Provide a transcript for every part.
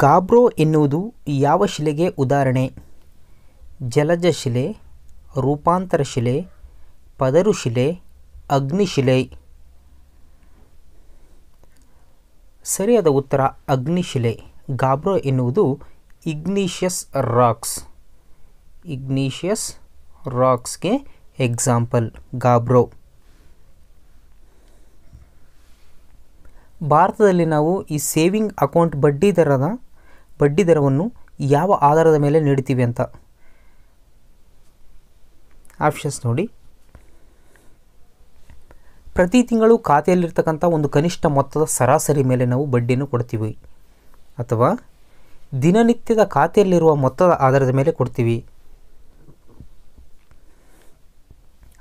ಗಾಬ್ರೋ ಎನ್ನುವುದು ಯಾವ ಶಿಲೆಗೆ ಉದಾಹರಣೆ? ಜಲಜ ಶಿಲೆ, ರೂಪಾಂತರ ಶಿಲೆ, ಪದರು ಶಿಲೆ, ಅಗ್ನಿಶಿಲೆ. ಸರಿಯಾದ ಉತ್ತರ ಅಗ್ನಿಶಿಲೆ. ಗಾಬ್ರೋ ಎನ್ನುವುದು ಇಗ್ನೀಷಿಯಸ್ ರಾಕ್ಸ್ಗೆ ಎಕ್ಸಾಂಪಲ್ ಗಾಬ್ರೋ. ಭಾರತದಲ್ಲಿ ನಾವು ಈ ಸೇವಿಂಗ್ ಅಕೌಂಟ್ ಬಡ್ಡಿ ದರವನ್ನು ಯಾವ ಆಧಾರದ ಮೇಲೆ ನೀಡ್ತೀವಿ ಅಂತ ಆಪ್ಷನ್ಸ್ ನೋಡಿ. ಪ್ರತಿ ತಿಂಗಳು ಖಾತೆಯಲ್ಲಿರ್ತಕ್ಕಂಥ ಒಂದು ಕನಿಷ್ಠ ಮೊತ್ತದ ಸರಾಸರಿ ಮೇಲೆ ನಾವು ಬಡ್ಡಿಯನ್ನು ಕೊಡ್ತೀವಿ, ಅಥವಾ ದಿನನಿತ್ಯದ ಖಾತೆಯಲ್ಲಿರುವ ಮೊತ್ತದ ಆಧಾರದ ಮೇಲೆ ಕೊಡ್ತೀವಿ,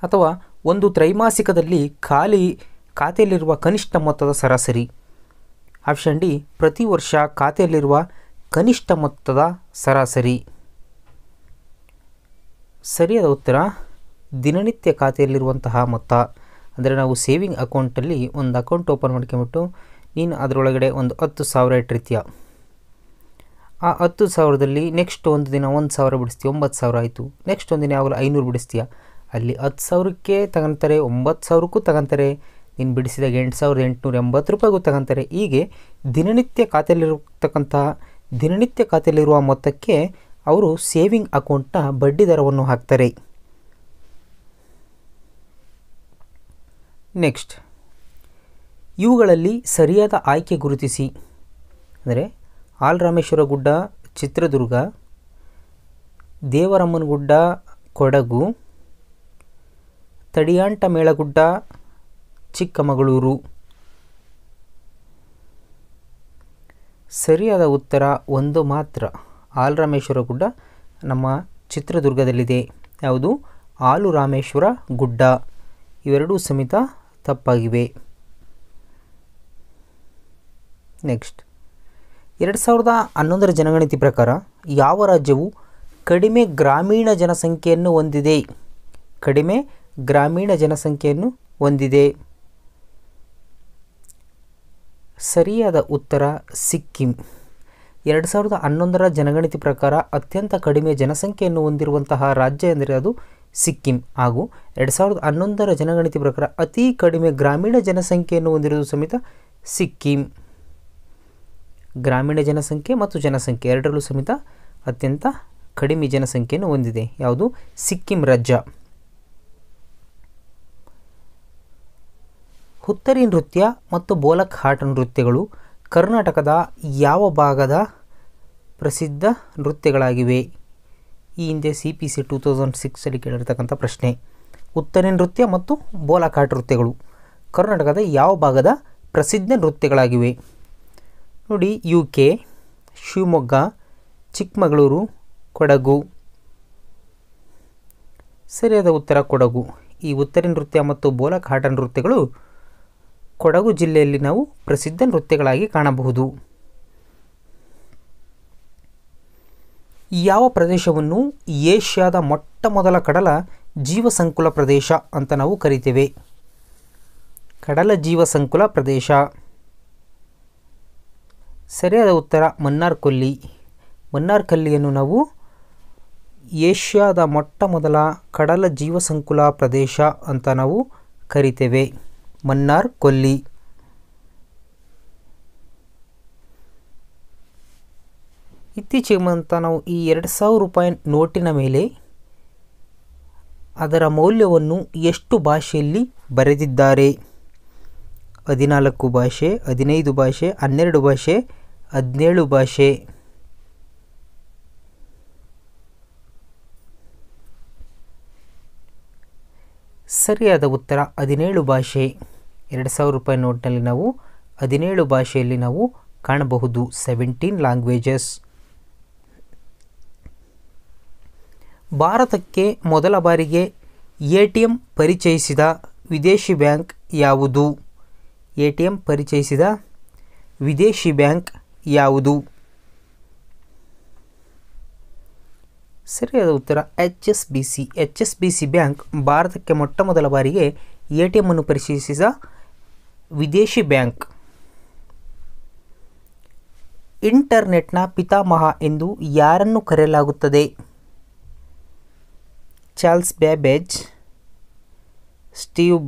ಅಥವಾ ಒಂದು ತ್ರೈಮಾಸಿಕದಲ್ಲಿ ಖಾತೆಯಲ್ಲಿರುವ ಕನಿಷ್ಠ ಮೊತ್ತದ ಸರಾಸರಿ. ಆಪ್ಷನ್ ಡಿ ಪ್ರತಿ ವರ್ಷ ಖಾತೆಯಲ್ಲಿರುವ ಕನಿಷ್ಠ ಮೊತ್ತದ ಸರಾಸರಿ. ಸರಿಯಾದ ಉತ್ತರ ದಿನನಿತ್ಯ ಖಾತೆಯಲ್ಲಿರುವಂತಹ ಮೊತ್ತ. ಅಂದರೆ ನಾವು ಸೇವಿಂಗ್ ಅಕೌಂಟಲ್ಲಿ ಒಂದು ಅಕೌಂಟ್ ಓಪನ್ ಮಾಡ್ಕೊಂಬಿಟ್ಟು ನೀನು ಅದರೊಳಗಡೆ ಒಂದು 10,000 ಇಟ್ಟಿರ್ತೀಯ. ಆ 10,000ದಲ್ಲಿ ನೆಕ್ಸ್ಟ್ ಒಂದು ದಿನ 1,000 ಬಿಡಿಸ್ತೀಯ, 9,000 ಆಯಿತು. ನೆಕ್ಸ್ಟ್ ಒಂದು ದಿನ ಯಾವಾಗಲೂ 500 ಬಿಡಿಸ್ತೀಯ. ಅಲ್ಲಿ 10,000ಕ್ಕೆ ತಗೊಂತಾರೆ, 9,000ಕ್ಕೂ ತಗೊಂತಾರೆ, ನೀನು ಬಿಡಿಸಿದಾಗ 8,880 ರೂಪಾಯಿಗೂ ತಗೊಂತಾರೆ. ಹೀಗೆ ದಿನನಿತ್ಯ ಖಾತೆಯಲ್ಲಿರುವ ಮೊತ್ತಕ್ಕೆ ಅವರು ಸೇವಿಂಗ್ ಅಕೌಂಟ್ನ ಬಡ್ಡಿ ದರವನ್ನು ಹಾಕ್ತಾರೆ. ನೆಕ್ಸ್ಟ್, ಇವುಗಳಲ್ಲಿ ಸರಿಯಾದ ಆಯ್ಕೆ ಗುರುತಿಸಿ. ಅಂದರೆ ಆಲ್ರಾಮೇಶ್ವರ ಗುಡ್ಡ ಚಿತ್ರದುರ್ಗ, ದೇವರಮ್ಮನಗುಡ್ಡ ಕೊಡಗು, ತಡಿಯಾಂಟ ಮೇಳಗುಡ್ಡ ಚಿಕ್ಕಮಗಳೂರು. ಸರಿಯಾದ ಉತ್ತರ ಒಂದು ಮಾತ್ರ, ಆಲರಾಮೇಶ್ವರ ಗುಡ್ಡ ನಮ್ಮ ಚಿತ್ರದುರ್ಗದಲ್ಲಿದೆ. ಯಾವುದು? ಆಲುರಾಮೇಶ್ವರ ಗುಡ್ಡ. ಇವೆರಡೂ ಸಮೇತ ತಪ್ಪಾಗಿವೆ. ನೆಕ್ಸ್ಟ್, 2011ರ ಜನಗಣತಿ ಪ್ರಕಾರ ಯಾವ ರಾಜ್ಯವು ಕಡಿಮೆ ಗ್ರಾಮೀಣ ಜನಸಂಖ್ಯೆಯನ್ನು ಹೊಂದಿದೆ? ಕಡಿಮೆ ಗ್ರಾಮೀಣ ಜನಸಂಖ್ಯೆಯನ್ನು ಹೊಂದಿದೆ. ಸರಿಯಾದ ಉತ್ತರ ಸಿಕ್ಕಿಂ. 2011ರ ಜನಗಣತಿ ಪ್ರಕಾರ ಅತ್ಯಂತ ಕಡಿಮೆ ಜನಸಂಖ್ಯೆಯನ್ನು ಹೊಂದಿರುವಂತಹ ರಾಜ್ಯ ಎಂದರೆ ಅದು ಸಿಕ್ಕಿಂ. ಹಾಗೂ 2011ರ ಜನಗಣತಿ ಪ್ರಕಾರ ಅತಿ ಕಡಿಮೆ ಗ್ರಾಮೀಣ ಜನಸಂಖ್ಯೆಯನ್ನು ಹೊಂದಿರುವುದು ಸಮೇತ ಸಿಕ್ಕಿಂ. ಗ್ರಾಮೀಣ ಜನಸಂಖ್ಯೆ ಮತ್ತು ಜನಸಂಖ್ಯೆ ಎರಡರಲ್ಲೂ ಸಮೇತ ಅತ್ಯಂತ ಕಡಿಮೆ ಜನಸಂಖ್ಯೆಯನ್ನು ಹೊಂದಿದೆ. ಯಾವುದು? ಸಿಕ್ಕಿಂ ರಾಜ್ಯ. ಹುತ್ತರಿ ನೃತ್ಯ ಮತ್ತು ಬೋಲಕ್ ಹಾಟ್ ನೃತ್ಯಗಳು ಕರ್ನಾಟಕದ ಯಾವ ಭಾಗದ ಪ್ರಸಿದ್ಧ ನೃತ್ಯಗಳಾಗಿವೆ? ಈ ಹಿಂದೆ CPC 2006 ಕೇಳಿರ್ತಕ್ಕಂಥ ಪ್ರಶ್ನೆ. ಹುತ್ತರಿ ನೃತ್ಯ ಮತ್ತು ಬೋಲಕ್ ಹಾಟ್ ನೃತ್ಯಗಳು ಕರ್ನಾಟಕದ ಯಾವ ಭಾಗದ ಪ್ರಸಿದ್ಧ ನೃತ್ಯಗಳಾಗಿವೆ? ನೋಡಿ, UK, ಶಿವಮೊಗ್ಗ, ಚಿಕ್ಕಮಗಳೂರು, ಕೊಡಗು. ಸರಿಯಾದ ಉತ್ತರ ಕೊಡಗು. ಈ ಹುತ್ತರಿ ನೃತ್ಯ ಮತ್ತು ಬೋಲಕ್ ಹಾಟ್ ನೃತ್ಯಗಳು ಕೊಡಗು ಜಿಲ್ಲೆಯಲ್ಲಿ ನಾವು ಪ್ರಸಿದ್ಧ ನೃತ್ಯಗಳಾಗಿ ಕಾಣಬಹುದು. ಯಾವ ಪ್ರದೇಶವನ್ನು ಏಷ್ಯಾದ ಮೊಟ್ಟ ಮೊದಲ ಕಡಲ ಜೀವಸಂಕುಲ ಪ್ರದೇಶ ಅಂತ ನಾವು ಕರಿತೇವೆ? ಕಡಲ ಜೀವಸಂಕುಲ ಪ್ರದೇಶ. ಸರಿಯಾದ ಉತ್ತರ ಮನ್ನಾರ್ ಕೊಲ್ಲಿ. ಮನ್ನಾರ್ ಕೊಲ್ಲಿಯನ್ನು ನಾವು ಏಷ್ಯಾದ ಮೊಟ್ಟ ಮೊದಲ ಕಡಲ ಜೀವಸಂಕುಲ ಪ್ರದೇಶ ಅಂತ ನಾವು ಕರಿತೇವೆ. ಮನ್ನಾರ್ ಕೊಲ್ಲಿ. ಇತ್ತೀಚೆಗೆ ಬಂತ ನಾವು ಈ 2,000 ರೂಪಾಯಿ ನೋಟಿನ ಮೇಲೆ ಅದರ ಮೌಲ್ಯವನ್ನು ಎಷ್ಟು ಭಾಷೆಯಲ್ಲಿ ಬರೆದಿದ್ದಾರೆ? 14 ಭಾಷೆ, 15 ಭಾಷೆ, 12 ಭಾಷೆ, 17 ಭಾಷೆ. ಸರಿಯಾದ ಉತ್ತರ 17 ಭಾಷೆ. 2,000 ರೂಪಾಯಿ ನೋಟ್ನಲ್ಲಿ ನಾವು 17 ಭಾಷೆಯಲ್ಲಿ ನಾವು ಕಾಣಬಹುದು. 17 ಲ್ಯಾಂಗ್ವೇಜಸ್. ಭಾರತಕ್ಕೆ ಮೊದಲ ಬಾರಿಗೆ ATM ಪರಿಚಯಿಸಿದ ವಿದೇಶಿ ಬ್ಯಾಂಕ್ ಯಾವುದು? ATM ಪರಿಚಯಿಸಿದ ವಿದೇಶಿ ಬ್ಯಾಂಕ್ ಯಾವುದು? ಸರಿಯಾದ ಉತ್ತರ HSBC. HSBC ಬ್ಯಾಂಕ್ ಭಾರತಕ್ಕೆ ಮೊಟ್ಟ ಮೊದಲ ಬಾರಿಗೆ ATM ಅನ್ನು ಪರಿಚಯಿಸಿದ ವಿದೇಶಿ ಬ್ಯಾಂಕ್. ಇಂಟರ್ನೆಟ್ನ ಪಿತಾಮಹ ಎಂದು ಯಾರನ್ನು ಕರೆಯಲಾಗುತ್ತದೆ? Charles Babbage, Steve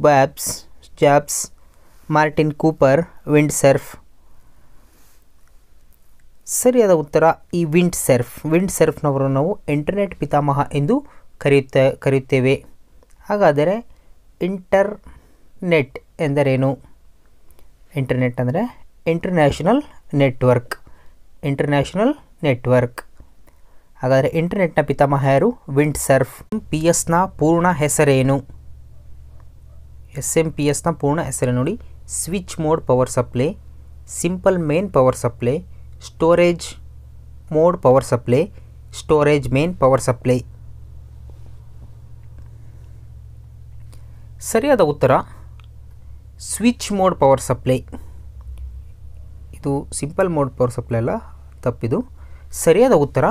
Jobs, Martin Cooper, windsurf. ಸರಿಯಾದ ಉತ್ತರ ಈ ವಿಂಡ್ಸರ್ಫ್ನವರನ್ನು ನಾವು ಇಂಟರ್ನೆಟ್ ಪಿತಾಮಹ ಎಂದು ಕರೆಯುತ್ತೇವೆ. ಹಾಗಾದರೆ ಇಂಟರ್ನೆಟ್ ಎಂದರೇನು? ಇಂಟರ್ನೆಟ್ ಅಂದರೆ ಇಂಟರ್ನ್ಯಾಷನಲ್ ನೆಟ್ವರ್ಕ್. ಹಾಗಾದರೆ ಇಂಟರ್ನೆಟ್ನ ಪಿತಾಮಹ ಯಾರು? ವಿಂಡ್ಸರ್ಫ್. SMPSನ ಪೂರ್ಣ ಹೆಸರೇನು? SMPSನ ಪೂರ್ಣ ಹೆಸರು ನೋಡಿ: switch mode power supply, simple main power supply, storage mode power supply, storage main power supply. ಸರಿಯಾದ ಉತ್ತರ ಸ್ವಿಚ್ ಮೋಡ್ ಪವರ್ ಸಪ್ಲೈ. ಇದು ಸಿಂಪಲ್ ಮೋಡ್ ಪವರ್ ಸಪ್ಲೈ ಅಲ್ಲ, ತಪ್ಪಿದು. ಸರಿಯಾದ ಉತ್ತರ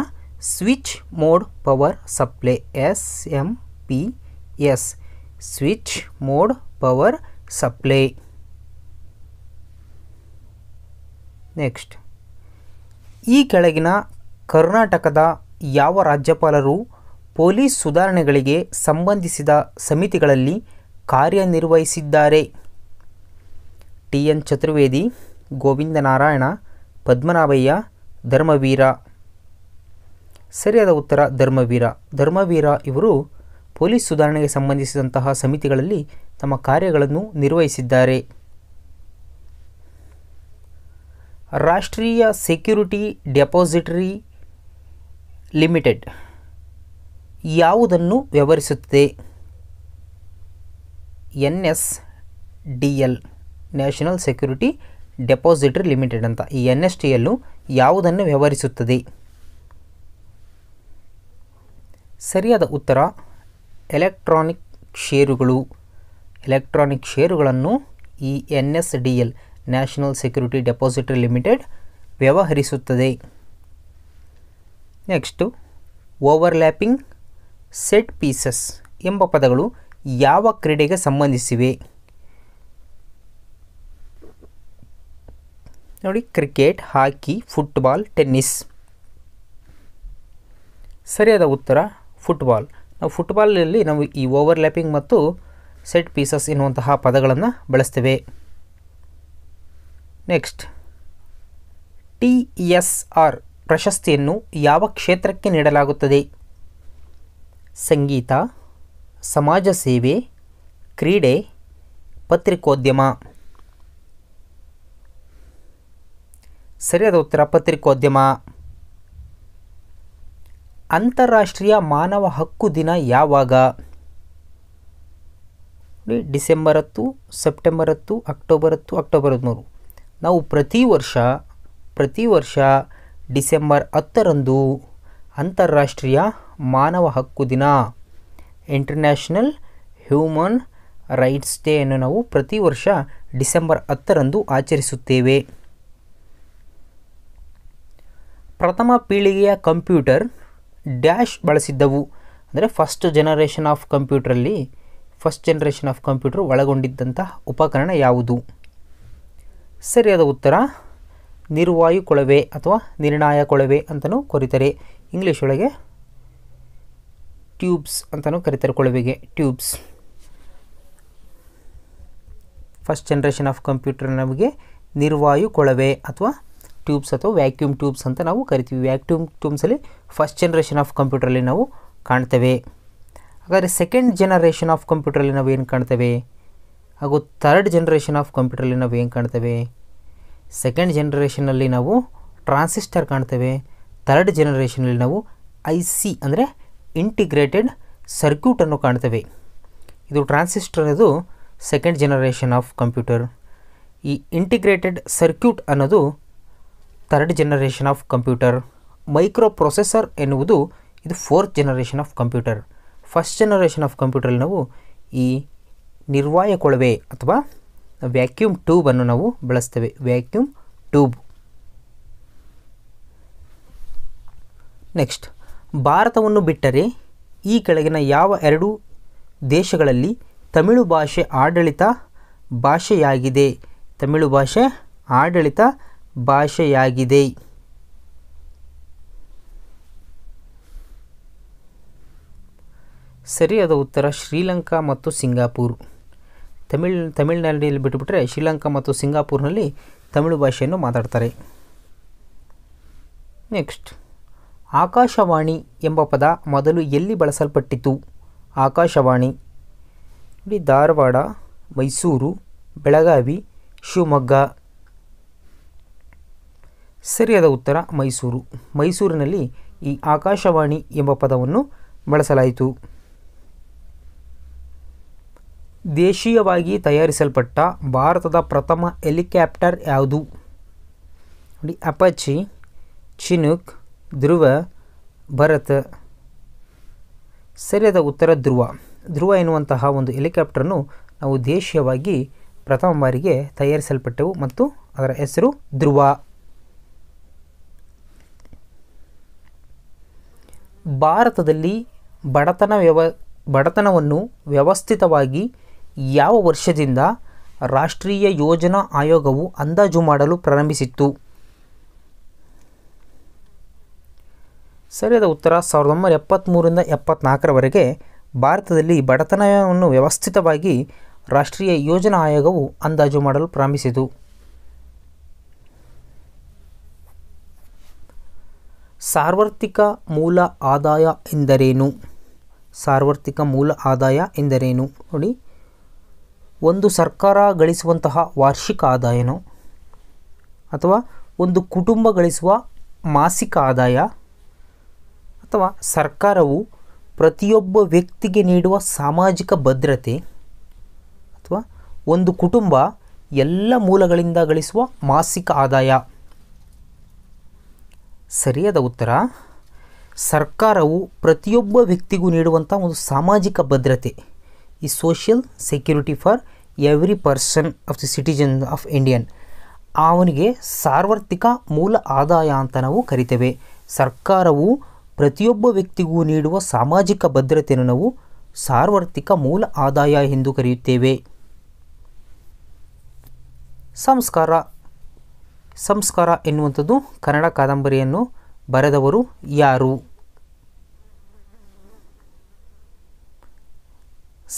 switch mode power supply, SMPS, switch mode power supply. Next, ಈ ಕೆಳಗಿನ ಕರ್ನಾಟಕದ ಯಾವ ರಾಜ್ಯಪಾಲರು ಪೊಲೀಸ್ ಸುಧಾರಣೆಗಳಿಗೆ ಸಂಬಂಧಿಸಿದ ಸಮಿತಿಗಳಲ್ಲಿ ಕಾರ್ಯನಿರ್ವಹಿಸಿದ್ದಾರೆ? TN ಚತುರ್ವೇದಿ, ಗೋವಿಂದ ನಾರಾಯಣ, ಪದ್ಮನಾಭಯ್ಯ, ಧರ್ಮವೀರ. ಸರಿಯಾದ ಉತ್ತರ ಧರ್ಮವೀರ ಇವರು ಪೊಲೀಸ್ ಸುಧಾರಣೆಗೆ ಸಂಬಂಧಿಸಿದಂತಹ ಸಮಿತಿಗಳಲ್ಲಿ ತಮ್ಮ ಕಾರ್ಯಗಳನ್ನು ನಿರ್ವಹಿಸಿದ್ದಾರೆ. ರಾಷ್ಟ್ರೀಯ ಸೆಕ್ಯೂರಿಟಿ ಡೆಪಾಸಿಟರಿ ಲಿಮಿಟೆಡ್ ಯಾವುದನ್ನು ವ್ಯವಹರಿಸುತ್ತದೆ? NSDL, national security depository limited ಅಂತ. ಈ NSDL ಯಾವುದನ್ನು ವ್ಯವಹರಿಸುತ್ತದೆ? ಸರಿಯಾದ ಉತ್ತರ ಎಲೆಕ್ಟ್ರಾನಿಕ್ ಷೇರುಗಳನ್ನು ಈ NSDL, national security depository limited ವ್ಯವಹರಿಸುತ್ತದೆ. ನೆಕ್ಸ್ಟು, ಓವರ್ಲ್ಯಾಪಿಂಗ್, ಸೆಟ್ ಪೀಸಸ್ ಎಂಬ ಪದಗಳು ಯಾವ ಕ್ರೀಡೆಗೆ ಸಂಬಂಧಿಸಿವೆ? ನೋಡಿ, ಕ್ರಿಕೆಟ್, ಹಾಕಿ, ಫುಟ್ಬಾಲ್, ಟೆನ್ನಿಸ್. ಸರಿಯಾದ ಉತ್ತರ ಫುಟ್ಬಾಲ್. ನಾವು ಫುಟ್ಬಾಲಲ್ಲಿ ನಾವು ಈ ಓವರ್ಲ್ಯಾಪಿಂಗ್ ಮತ್ತು ಸೆಟ್ ಪೀಸಸ್ ಎನ್ನುವಂತಹ ಪದಗಳನ್ನು ಬಳಸ್ತೇವೆ. ನೆಕ್ಸ್ಟ್, TSR ಪ್ರಶಸ್ತಿಯನ್ನು ಯಾವ ಕ್ಷೇತ್ರಕ್ಕೆ ನೀಡಲಾಗುತ್ತದೆ? ಸಂಗೀತ, ಸಮಾಜ ಸೇವೆ, ಕ್ರೀಡೆ, ಪತ್ರಿಕೋದ್ಯಮ. ಸರಿಯಾದ ಉತ್ತರ ಪತ್ರಿಕೋದ್ಯಮ. ಅಂತಾರಾಷ್ಟ್ರೀಯ ಮಾನವ ಹಕ್ಕು ದಿನ ಯಾವಾಗ? December 10, September 10, October 10, October 13. ನಾವು ಪ್ರತಿ ವರ್ಷ ಡಿಸೆಂಬರ್ 10ರಂದು ಅಂತಾರಾಷ್ಟ್ರೀಯ ಮಾನವ ಹಕ್ಕು ದಿನ, ಇಂಟರ್ನ್ಯಾಷನಲ್ ಹ್ಯೂಮನ್ ರೈಟ್ಸ್ ಡೇ ಅನ್ನು ನಾವು ಪ್ರತಿ ವರ್ಷ ಡಿಸೆಂಬರ್ 10ರಂದು ಆಚರಿಸುತ್ತೇವೆ. ಪ್ರಥಮ ಪೀಳಿಗೆಯ ಕಂಪ್ಯೂಟರ್ ಡ್ಯಾಶ್ ಬಳಸಿದ್ದವು ಅಂದರೆ ಫಸ್ಟ್ ಜನರೇಷನ್ ಆಫ್ ಕಂಪ್ಯೂಟರ್ ಒಳಗೊಂಡಿದ್ದಂಥ ಉಪಕರಣ ಯಾವುದು? ಸರಿಯಾದ ಉತ್ತರ ನಿರ್ವಾಯು ಕೊಳವೆ ಅಥವಾ ನಿರ್ಣಾಯ ಕೊಳವೆ ಅಂತಲೂ ಕರೀತಾರೆ. ಇಂಗ್ಲೀಷ್ ಒಳಗೆ ಟ್ಯೂಬ್ಸ್ ಅಂತಲೂ ಕರೀತಾರೆ. ಕೊಳವೆಗೆ tubes. First generation of computer ನಮಗೆ ನಿರ್ವಾಯು ಕೊಳವೆ ಅಥವಾ ಟ್ಯೂಬ್ಸ್ ಅಥವಾ ವ್ಯಾಕ್ಯೂಮ್ ಟ್ಯೂಬ್ಸ್ ಅಂತ ನಾವು ಕರಿತೀವಿ. ವ್ಯಾಕ್ಯೂಮ್ ಟ್ಯೂಬ್ಸಲ್ಲಿ ಫಸ್ಟ್ ಜನರೇಷನ್ ಆಫ್ ಕಂಪ್ಯೂಟ್ರಲ್ಲಿ ನಾವು ಕಾಣ್ತೇವೆ. ಹಾಗಾದರೆ ಸೆಕೆಂಡ್ ಜನರೇಷನ್ ಆಫ್ ಕಂಪ್ಯೂಟ್ರಲ್ಲಿ ನಾವು ಏನು ಕಾಣ್ತೇವೆ? ಹಾಗೂ ಥರ್ಡ್ ಜನರೇಷನ್ ಆಫ್ ಕಂಪ್ಯೂಟ್ರಲ್ಲಿ ನಾವು ಏನು ಕಾಣ್ತೇವೆ? ಸೆಕೆಂಡ್ ಜನರೇಷನಲ್ಲಿ ನಾವು ಟ್ರಾನ್ಸಿಸ್ಟರ್ ಕಾಣ್ತೇವೆ. ಥರ್ಡ್ ಜನರೇಷನಲ್ಲಿ ನಾವು IC ಅಂದರೆ ಇಂಟಿಗ್ರೇಟೆಡ್ ಸರ್ಕ್ಯೂಟನ್ನು ಕಾಣ್ತೇವೆ. ಇದು ಟ್ರಾನ್ಸಿಸ್ಟರ್ ಅನ್ನೋದು ಸೆಕೆಂಡ್ ಜನರೇಷನ್ ಆಫ್ ಕಂಪ್ಯೂಟರ್. ಈ ಇಂಟಿಗ್ರೇಟೆಡ್ ಸರ್ಕ್ಯೂಟ್ ಅನ್ನೋದು third generation of computer. Microprocessor ಎನ್ನುವುದು ಇದು fourth generation of computer. First generation of ಕಂಪ್ಯೂಟರಲ್ಲಿ ನಾವು ಈ ನಿರ್ವಾಯ ಕೊಳವೆ ಅಥವಾ ವ್ಯಾಕ್ಯೂಮ್ ಟ್ಯೂಬನ್ನು ನಾವು ಬಳಸ್ತೇವೆ. Vacuum tube. ನೆಕ್ಸ್ಟ್, ಭಾರತವನ್ನು ಬಿಟ್ಟರೆ ಈ ಕೆಳಗಿನ ಯಾವ ಎರಡು ದೇಶಗಳಲ್ಲಿ ತಮಿಳು ಭಾಷೆ ಆಡಳಿತ ಭಾಷೆಯಾಗಿದೆ? ತಮಿಳು ಭಾಷೆ ಆಡಳಿತ ಭಾಷೆಯಾಗಿದೆ. ಸರಿಯಾದ ಉತ್ತರ ಶ್ರೀಲಂಕಾ ಮತ್ತು ಸಿಂಗಾಪುರ್. ತಮಿಳುನಾಡಿನಲ್ಲಿ ಬಿಟ್ಟುಬಿಟ್ರೆ ಶ್ರೀಲಂಕಾ ಮತ್ತು ಸಿಂಗಾಪುರ್ನಲ್ಲಿ ತಮಿಳು ಭಾಷೆಯನ್ನು ಮಾತಾಡ್ತಾರೆ. ನೆಕ್ಸ್ಟ್, ಆಕಾಶವಾಣಿ ಎಂಬ ಪದ ಮೊದಲು ಎಲ್ಲಿ ಬಳಸಲ್ಪಟ್ಟಿತು? ಆಕಾಶವಾಣಿ ನೋಡಿ, ಧಾರವಾಡ, ಮೈಸೂರು, ಬೆಳಗಾವಿ, ಶಿವಮೊಗ್ಗ. ಸರಿಯಾದ ಉತ್ತರ ಮೈಸೂರು. ಮೈಸೂರಿನಲ್ಲಿ ಈ ಆಕಾಶವಾಣಿ ಎಂಬ ಪದವನ್ನು ಬಳಸಲಾಯಿತು. ದೇಶೀಯವಾಗಿ ತಯಾರಿಸಲ್ಪಟ್ಟ ಭಾರತದ ಪ್ರಥಮ ಹೆಲಿಕಾಪ್ಟರ್ ಯಾವುದು? ನೋಡಿ, ಅಪಾಚಿ, ಚಿನೂಕ್, ಧ್ರುವ, ಭರತ್. ಸರಿಯಾದ ಉತ್ತರ ಧ್ರುವ. ಧ್ರುವ ಎನ್ನುವಂತಹ ಒಂದು ಹೆಲಿಕಾಪ್ಟರನ್ನು ನಾವು ದೇಶೀಯವಾಗಿ ಪ್ರಥಮ ಬಾರಿಗೆ ತಯಾರಿಸಲ್ಪಟ್ಟವು ಮತ್ತು ಅದರ ಹೆಸರು ಧ್ರುವ. ಭಾರತದಲ್ಲಿ ಬಡತನವನ್ನು ವ್ಯವಸ್ಥಿತವಾಗಿ ಯಾವ ವರ್ಷದಿಂದ ರಾಷ್ಟ್ರೀಯ ಯೋಜನಾ ಆಯೋಗವು ಅಂದಾಜು ಮಾಡಲು ಪ್ರಾರಂಭಿಸಿತ್ತು? ಸರಿಯಾದ ಉತ್ತರ 1973ರಿಂದ 74ರವರೆಗೆ ಭಾರತದಲ್ಲಿ ಬಡತನವನ್ನು ವ್ಯವಸ್ಥಿತವಾಗಿ ರಾಷ್ಟ್ರೀಯ ಯೋಜನಾ ಆಯೋಗವು ಅಂದಾಜು ಮಾಡಲು ಪ್ರಾರಂಭಿಸಿತು. ಸಾರ್ವತ್ರಿಕ ಮೂಲ ಆದಾಯ ಎಂದರೇನು? ಸಾರ್ವತ್ರಿಕ ಮೂಲ ಆದಾಯ ಎಂದರೇನು? ನೋಡಿ, ಒಂದು ಸರ್ಕಾರ ಗಳಿಸುವಂತಹ ವಾರ್ಷಿಕ ಆದಾಯನೋ ಅಥವಾ ಒಂದು ಕುಟುಂಬ ಗಳಿಸುವ ಮಾಸಿಕ ಆದಾಯ ಅಥವಾ ಸರ್ಕಾರವು ಪ್ರತಿಯೊಬ್ಬ ವ್ಯಕ್ತಿಗೆ ನೀಡುವ ಸಾಮಾಜಿಕ ಭದ್ರತೆ ಅಥವಾ ಒಂದು ಕುಟುಂಬ ಎಲ್ಲ ಮೂಲಗಳಿಂದ ಗಳಿಸುವ ಮಾಸಿಕ ಆದಾಯ. ಸರಿಯಾದ ಉತ್ತರ ಸರ್ಕಾರವು ಪ್ರತಿಯೊಬ್ಬ ವ್ಯಕ್ತಿಗೂ ನೀಡುವಂಥ ಒಂದು ಸಾಮಾಜಿಕ ಭದ್ರತೆ, ಈ social security for every person of the citizen of Indian, ಅವನಿಗೆ ಸಾರ್ವತ್ರಿಕ ಮೂಲ ಆದಾಯ ಅಂತ ನಾವು ಕರಿತೇವೆ. ಸರ್ಕಾರವು ಪ್ರತಿಯೊಬ್ಬ ವ್ಯಕ್ತಿಗೂ ನೀಡುವ ಸಾಮಾಜಿಕ ಭದ್ರತೆಯನ್ನು ನಾವು ಸಾರ್ವತ್ರಿಕ ಮೂಲ ಆದಾಯ ಎಂದು ಕರೆಯುತ್ತೇವೆ. ಸಂಸ್ಕಾರ ಎನ್ನುವಂಥದ್ದು ಕನ್ನಡ ಕಾದಂಬರಿಯನ್ನು ಬರೆದವರು ಯಾರು?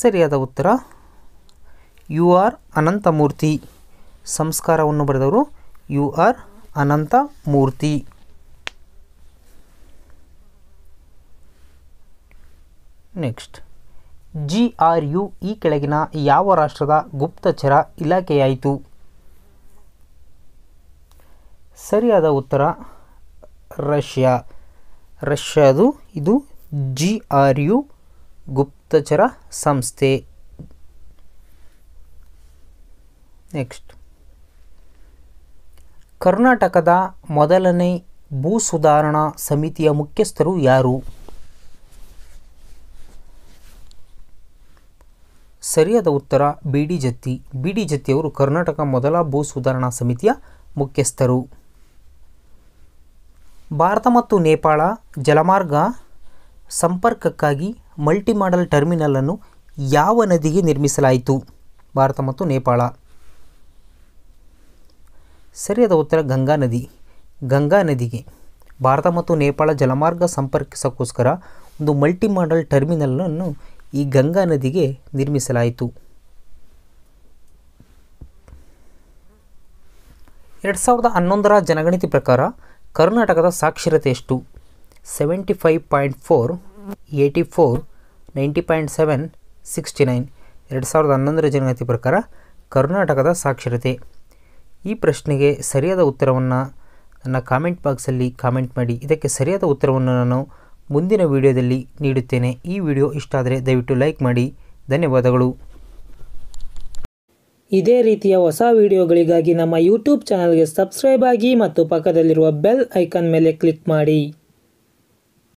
ಸರಿಯಾದ ಉತ್ತರ ಯು.ಆರ್. ಅನಂತಮೂರ್ತಿ. ಸಂಸ್ಕಾರವನ್ನು ಬರೆದವರು ಯು.ಆರ್. ಅನಂತಮೂರ್ತಿ. ನೆಕ್ಸ್ಟ್, GRU ಈ ಕೆಳಗಿನ ಯಾವ ರಾಷ್ಟ್ರದ ಗುಪ್ತಚರ ಇಲಾಖೆಯಾಯಿತು? ಸರಿಯಾದ ಉತ್ತರ ರಷ್ಯಾದು ಇದು GRU ಗುಪ್ತಚರ ಸಂಸ್ಥೆ. ನೆಕ್ಸ್ಟ್, ಕರ್ನಾಟಕದ ಮೊದಲನೇ ಭೂ ಸುಧಾರಣಾ ಸಮಿತಿಯ ಮುಖ್ಯಸ್ಥರು ಯಾರು? ಸರಿಯಾದ ಉತ್ತರ ಬಿ.ಡಿ. ಜತ್ತಿ. ಬಿ.ಡಿ. ಜತ್ತಿಯವರು ಕರ್ನಾಟಕ ಮೊದಲ ಭೂ ಸುಧಾರಣಾ ಸಮಿತಿಯ ಮುಖ್ಯಸ್ಥರು. ಭಾರತ ಮತ್ತು ನೇಪಾಳ ಜಲಮಾರ್ಗ ಸಂಪರ್ಕಕ್ಕಾಗಿ ಮಲ್ಟಿ ಮಾಡೆಲ್ ಟರ್ಮಿನಲ್ ಅನ್ನು ಯಾವ ನದಿಗೆ ನಿರ್ಮಿಸಲಾಯಿತು? ಭಾರತ ಮತ್ತು ನೇಪಾಳ. ಸರಿಯಾದ ಉತ್ತರ ಗಂಗಾ ನದಿ. ಗಂಗಾ ನದಿಗೆ ಭಾರತ ಮತ್ತು ನೇಪಾಳ ಜಲಮಾರ್ಗ ಸಂಪರ್ಕಿಸೋಕ್ಕೋಸ್ಕರ ಒಂದು ಮಲ್ಟಿ ಮಾಡೆಲ್ ಟರ್ಮಿನಲನ್ನು ಈ ಗಂಗಾ ನದಿಗೆ ನಿರ್ಮಿಸಲಾಯಿತು. 2011ರ ಜನಗಣತಿ ಪ್ರಕಾರ ಕರ್ನಾಟಕದ ಸಾಕ್ಷರತೆ ಎಷ್ಟು? 75.4, 84, 90.7, 69. 2011ರ ಜನಗಣತಿ ಪ್ರಕಾರ ಕರ್ನಾಟಕದ ಸಾಕ್ಷರತೆ. ಈ ಪ್ರಶ್ನೆಗೆ ಸರಿಯಾದ ಉತ್ತರವನ್ನು ನನ್ನ ಕಾಮೆಂಟ್ ಬಾಕ್ಸಲ್ಲಿ ಕಾಮೆಂಟ್ ಮಾಡಿ. ಇದಕ್ಕೆ ಸರಿಯಾದ ಉತ್ತರವನ್ನು ನಾನು ಮುಂದಿನ ವಿಡಿಯೋದಲ್ಲಿ ನೀಡುತ್ತೇನೆ. ಈ ವಿಡಿಯೋ ಇಷ್ಟ ಆದರೆ ದಯವಿಟ್ಟು ಲೈಕ್ ಮಾಡಿ. ಧನ್ಯವಾದಗಳು. ಇದೇ ರೀತಿಯ ಹೊಸ ವಿಡಿಯೋಗಳಿಗಾಗಿ ನಮ್ಮ ಯೂಟ್ಯೂಬ್ ಚಾನಲ್ಗೆ ಸಬ್ಸ್ಕ್ರೈಬ್ ಆಗಿ ಮತ್ತು ಪಕ್ಕದಲ್ಲಿರುವ ಬೆಲ್ ಐಕಾನ್ ಮೇಲೆ ಕ್ಲಿಕ್ ಮಾಡಿ.